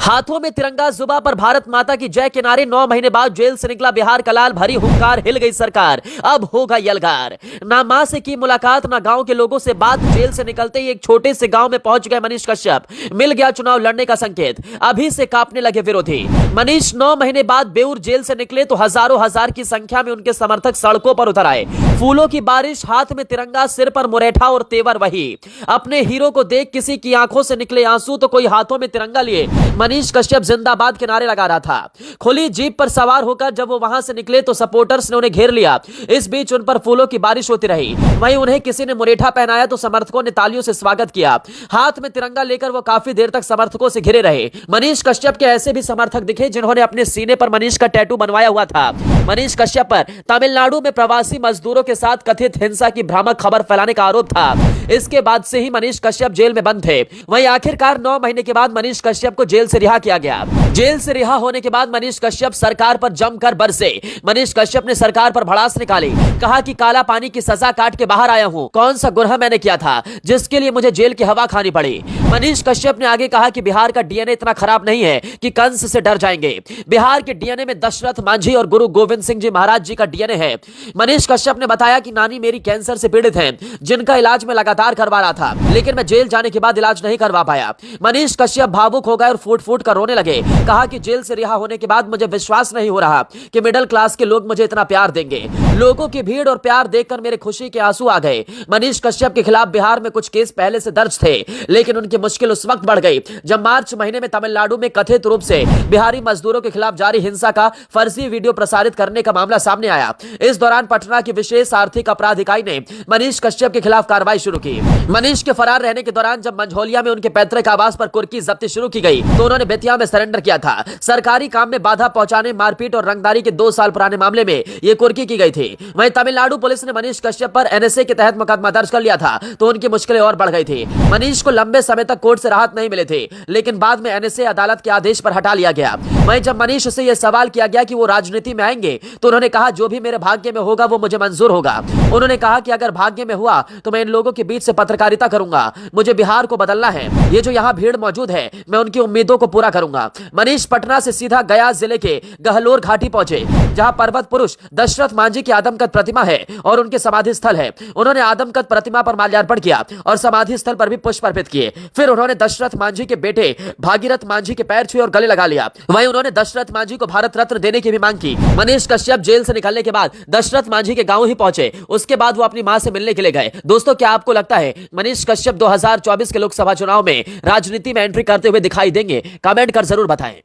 हाथों में तिरंगा, जुबां पर भारत माता की जय के नारे। 9 महीने बाद जेल से निकला बिहार का लाल, भरी हुंकार, हिल गई सरकार, अब होगा यलगार। ना मां से की मुलाकात, ना गांव के लोगों से बात। जेल से निकलते ही एक छोटे से गांव में पहुंच गए मनीष कश्यप। मिल गया चुनाव लड़ने का संकेत, अभी से कांपने लगे विरोधी। मनीष 9 महीने बाद बेऊर जेल से निकले तो हजारों हजार की संख्या में उनके समर्थक सड़कों पर उतर आए। फूलों की बारिश, हाथ में तिरंगा, सिर पर मुरेठा और तेवर वही। अपने हीरो को देख किसी की आंखों से निकले आंसू तो कोई हाथों में तिरंगा लिए मनीष कश्यप जिंदाबाद के नारे लगा रहा था। खुली जीप पर सवार होकर जब वो वहां से निकले तो सपोर्टर्स ने उन्हें घेर लिया। इस बीच उन पर फूलों की बारिश होती रही। वहीं उन्हें किसी ने मुरेठा पहनाया तो समर्थकों ने तालियों से स्वागत किया। हाथ में तिरंगा लेकर वो काफी देर तक समर्थकों से घिरे रहे। मनीष कश्यप के ऐसे भी समर्थक दिखे जिन्होंने अपने सीने पर मनीष का टैटू बनवाया हुआ था। मनीष कश्यप पर तमिलनाडु में प्रवासी मजदूरों के साथ कथित हिंसा की भ्रामक खबर फैलाने का आरोप था। इसके बाद से ही मनीष कश्यप जेल में बंद थे। वहीं आखिरकार 9 महीने के बाद मनीष कश्यप को जेल से रिहा किया गया। जेल से रिहा होने के बाद मनीष कश्यप सरकार पर जमकर बरसे। मनीष कश्यप ने सरकार पर भड़ास निकाली, कहा कि काला पानी की सजा काट के बाहर आया हूं। कौन सा गुनाह मैंने किया था जिसके लिए मुझे जेल की हवा खानी पड़ी। मनीष कश्यप ने आगे कहा कि बिहार का डीएनए इतना खराब नहीं है कि कंस से डर जाएंगे। बिहार के डीएनए में दशरथ मांझी और गुरु गोविंद सिंह जी महाराज जी का डीएनए है। मनीष कश्यप ने बताया कि नानी मेरी कैंसर से पीड़ित हैं, जिनका इलाज मैं लगातार करवा रहा था, लेकिन मैं जेल जाने के बाद इलाज नहीं करवा पाया। मनीष कश्यप भावुक हो गए और फूट फूट कर रोने लगे। कहा कि जेल से रिहा होने के बाद मुझे विश्वास नहीं हो रहा कि मिडिल क्लास के लोग मुझे इतना प्यार देंगे। लोगों की भीड़ और प्यार देखकर मेरे खुशी के आंसू आ गए। मनीष कश्यप के खिलाफ बिहार में कुछ केस पहले से दर्ज थे, लेकिन उनकी मुश्किल उस वक्त बढ़ गई जब मार्च महीने में तमिलनाडु में कथित रूप से बिहारी मजदूरों के खिलाफ जारी हिंसा का फर्जी वीडियो प्रसारित करने का मामला सामने आया। इस दौरान पटना की विशेष आर्थिक अपराध इकाई ने मनीष कश्यप के खिलाफ कार्रवाई शुरू की। मनीष के फरार रहने के दौरान जब मंझोलिया में उनके पैतृक आवास पर कुर्की जब्ती शुरू की गई तो उन्होंने बेतिया में सरेंडर किया था। सरकारी काम में बाधा पहुंचाने, मारपीट और रंगदारी के 2 साल पुराने मामले में यह कुर्की की गई थी। वहीं तमिलनाडु पुलिस ने मनीष कश्यप पर एनएसए के तहत मुकदमा दर्ज कर लिया था तो उनकी मुश्किलें और बढ़ गई थी। मनीष को लंबे समय तक कोर्ट से राहत नहीं मिले थे, लेकिन बाद में एनएसए अदालत के आदेश पर हटा लिया गया। वहीं जब मनीष से यह सवाल किया गया कि वो राजनीति में आएंगे तो उन्होंने कहा जो भी मेरे भाग्य में होगा वो मुझे मंजूर होगा। उन्होंने कहा कि अगर भाग्य में हुआ तो मैं इन लोगों के बीच से पत्रकारिता करूंगा। मुझे बिहार को बदलना है। ये जो यहाँ भीड़ मौजूद है मैं उनकी उम्मीदों को पूरा करूंगा। मनीष पटना से सीधा गया जिले के गहलोर घाटी पहुंचे, जहां पर्वत पुरुष दशरथ मांझी की आदमकद प्रतिमा है और उनके समाधि स्थल है। उन्होंने आदमकद प्रतिमा पर माल्यार्पण किया और समाधि स्थल पर भी पुष्प अर्पित किए। फिर उन्होंने दशरथ मांझी के बेटे भागीरथ मांझी के पैर छुए और गले लगा लिया। वहीं उन्होंने दशरथ मांझी को भारत रत्न देने की भी मांग की। मनीष कश्यप जेल से निकलने के बाद दशरथ मांझी के गांव ही पहुंचे। उसके बाद वो अपनी मां से मिलने के लिए गए। दोस्तों, क्या आपको लगता है मनीष कश्यप 2024 के लोकसभा चुनाव में राजनीति में एंट्री करते हुए दिखाई देंगे? कमेंट कर जरूर बताएं।